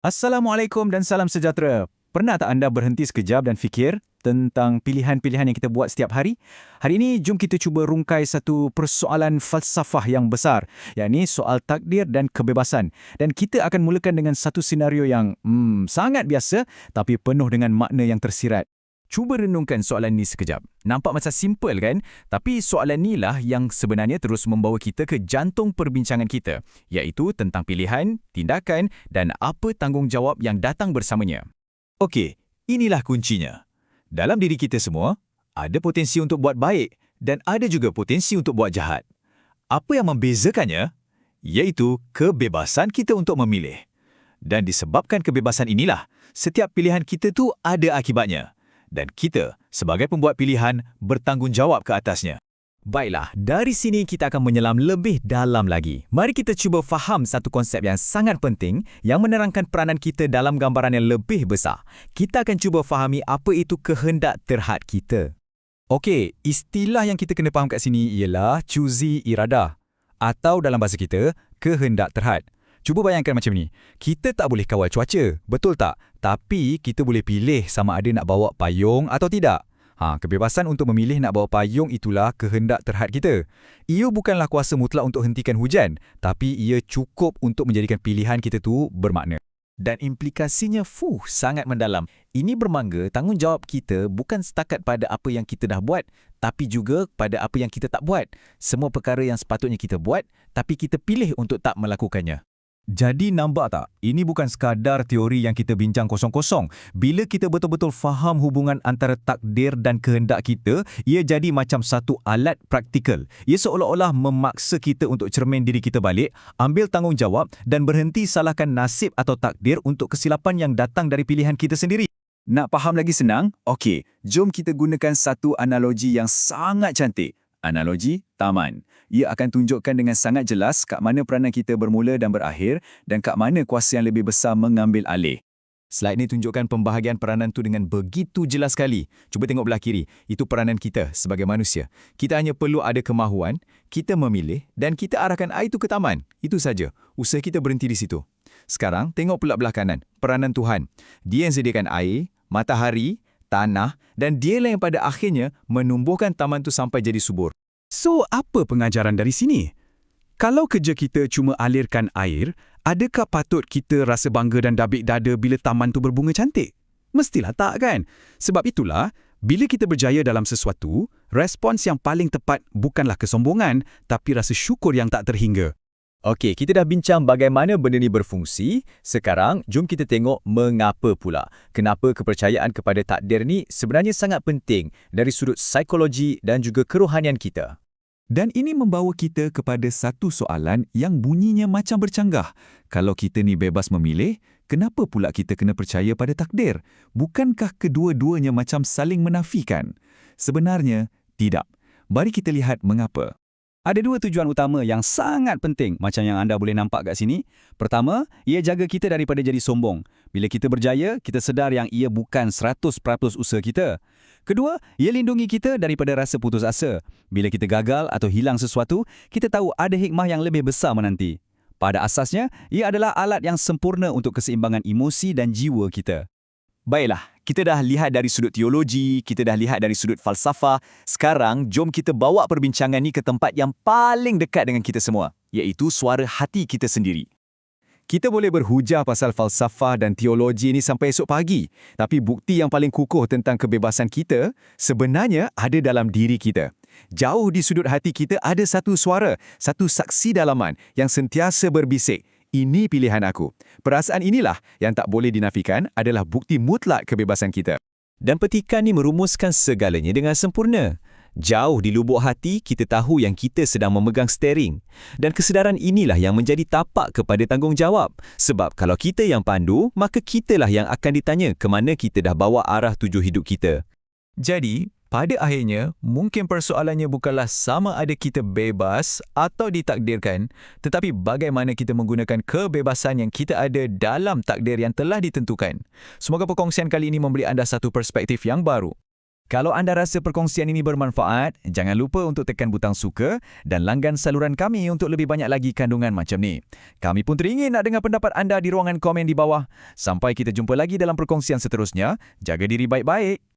Assalamualaikum dan salam sejahtera. Pernah tak anda berhenti sekejap dan fikir tentang pilihan-pilihan yang kita buat setiap hari? Hari ini, jom kita cuba rungkai satu persoalan falsafah yang besar, yakni soal takdir dan kebebasan. Dan kita akan mulakan dengan satu senario yang sangat biasa tapi penuh dengan makna yang tersirat. Cuba renungkan soalan ni sekejap. Nampak macam simple kan? Tapi soalan ni lah yang sebenarnya terus membawa kita ke jantung perbincangan kita, iaitu tentang pilihan, tindakan dan apa tanggungjawab yang datang bersamanya. Okey, inilah kuncinya. Dalam diri kita semua, ada potensi untuk buat baik dan ada juga potensi untuk buat jahat. Apa yang membezakannya? Iaitu kebebasan kita untuk memilih. Dan disebabkan kebebasan inilah, setiap pilihan kita tu ada akibatnya. Dan kita, sebagai pembuat pilihan, bertanggungjawab ke atasnya. Baiklah, dari sini kita akan menyelam lebih dalam lagi. Mari kita cuba faham satu konsep yang sangat penting yang menerangkan peranan kita dalam gambaran yang lebih besar. Kita akan cuba fahami apa itu kehendak terhad kita. Okey, istilah yang kita kena faham kat sini ialah chuzi irada, atau dalam bahasa kita, kehendak terhad. Cuba bayangkan macam ni, kita tak boleh kawal cuaca, betul tak? Tapi kita boleh pilih sama ada nak bawa payung atau tidak. Kebebasan untuk memilih nak bawa payung itulah kehendak terhad kita. Ia bukanlah kuasa mutlak untuk hentikan hujan, tapi ia cukup untuk menjadikan pilihan kita tu bermakna. Dan implikasinya sangat mendalam. Ini bermangga tanggungjawab kita bukan setakat pada apa yang kita dah buat, tapi juga pada apa yang kita tak buat. Semua perkara yang sepatutnya kita buat, tapi kita pilih untuk tak melakukannya. Jadi nampak tak? Ini bukan sekadar teori yang kita bincang kosong-kosong. Bila kita betul-betul faham hubungan antara takdir dan kehendak kita, ia jadi macam satu alat praktikal. Ia seolah-olah memaksa kita untuk cermin diri kita balik, ambil tanggungjawab dan berhenti salahkan nasib atau takdir untuk kesilapan yang datang dari pilihan kita sendiri. Nak faham lagi senang? Okey, jom kita gunakan satu analogi yang sangat cantik. Analogi taman. Ia akan tunjukkan dengan sangat jelas kat mana peranan kita bermula dan berakhir dan kat mana kuasa yang lebih besar mengambil alih. Slide ni tunjukkan pembahagian peranan tu dengan begitu jelas sekali. Cuba tengok belah kiri. Itu peranan kita sebagai manusia. Kita hanya perlu ada kemahuan, kita memilih dan kita arahkan air tu ke taman. Itu saja. Usaha kita berhenti di situ. Sekarang, tengok pula belah kanan. Peranan Tuhan. Dia yang sediakan air, matahari, tanah dan dialah yang pada akhirnya menumbuhkan taman tu sampai jadi subur. So, apa pengajaran dari sini? Kalau kerja kita cuma alirkan air, adakah patut kita rasa bangga dan dabik dada bila taman tu berbunga cantik? Mestilah tak kan? Sebab itulah, bila kita berjaya dalam sesuatu, respons yang paling tepat bukanlah kesombongan, tapi rasa syukur yang tak terhingga. Okey, kita dah bincang bagaimana benda ni berfungsi. Sekarang, jom kita tengok mengapa pula. Kenapa kepercayaan kepada takdir ni sebenarnya sangat penting dari sudut psikologi dan juga kerohanian kita. Dan ini membawa kita kepada satu soalan yang bunyinya macam bercanggah. Kalau kita ni bebas memilih, kenapa pula kita kena percaya pada takdir? Bukankah kedua-duanya macam saling menafikan? Sebenarnya, tidak. Mari kita lihat mengapa. Ada dua tujuan utama yang sangat penting macam yang anda boleh nampak kat sini. Pertama, ia jaga kita daripada jadi sombong. Bila kita berjaya, kita sedar yang ia bukan 100% usaha kita. Kedua, ia lindungi kita daripada rasa putus asa. Bila kita gagal atau hilang sesuatu, kita tahu ada hikmah yang lebih besar menanti. Pada asasnya, ia adalah alat yang sempurna untuk keseimbangan emosi dan jiwa kita. Baiklah, kita dah lihat dari sudut teologi, kita dah lihat dari sudut falsafah. Sekarang, jom kita bawa perbincangan ni ke tempat yang paling dekat dengan kita semua, iaitu suara hati kita sendiri. Kita boleh berhujah pasal falsafah dan teologi ni sampai esok pagi, tapi bukti yang paling kukuh tentang kebebasan kita sebenarnya ada dalam diri kita. Jauh di sudut hati kita ada satu suara, satu saksi dalaman yang sentiasa berbisik. Ini pilihan aku. Perasaan inilah yang tak boleh dinafikan adalah bukti mutlak kebebasan kita. Dan petikan ni merumuskan segalanya dengan sempurna. Jauh di lubuk hati, kita tahu yang kita sedang memegang steering. Dan kesedaran inilah yang menjadi tapak kepada tanggungjawab. Sebab kalau kita yang pandu, maka kitalah yang akan ditanya ke mana kita dah bawa arah tuju hidup kita. Jadi, pada akhirnya, mungkin persoalannya bukanlah sama ada kita bebas atau ditakdirkan, tetapi bagaimana kita menggunakan kebebasan yang kita ada dalam takdir yang telah ditentukan. Semoga perkongsian kali ini memberi anda satu perspektif yang baru. Kalau anda rasa perkongsian ini bermanfaat, jangan lupa untuk tekan butang suka dan langgan saluran kami untuk lebih banyak lagi kandungan macam ni. Kami pun teringin nak dengar pendapat anda di ruangan komen di bawah. Sampai kita jumpa lagi dalam perkongsian seterusnya, jaga diri baik-baik.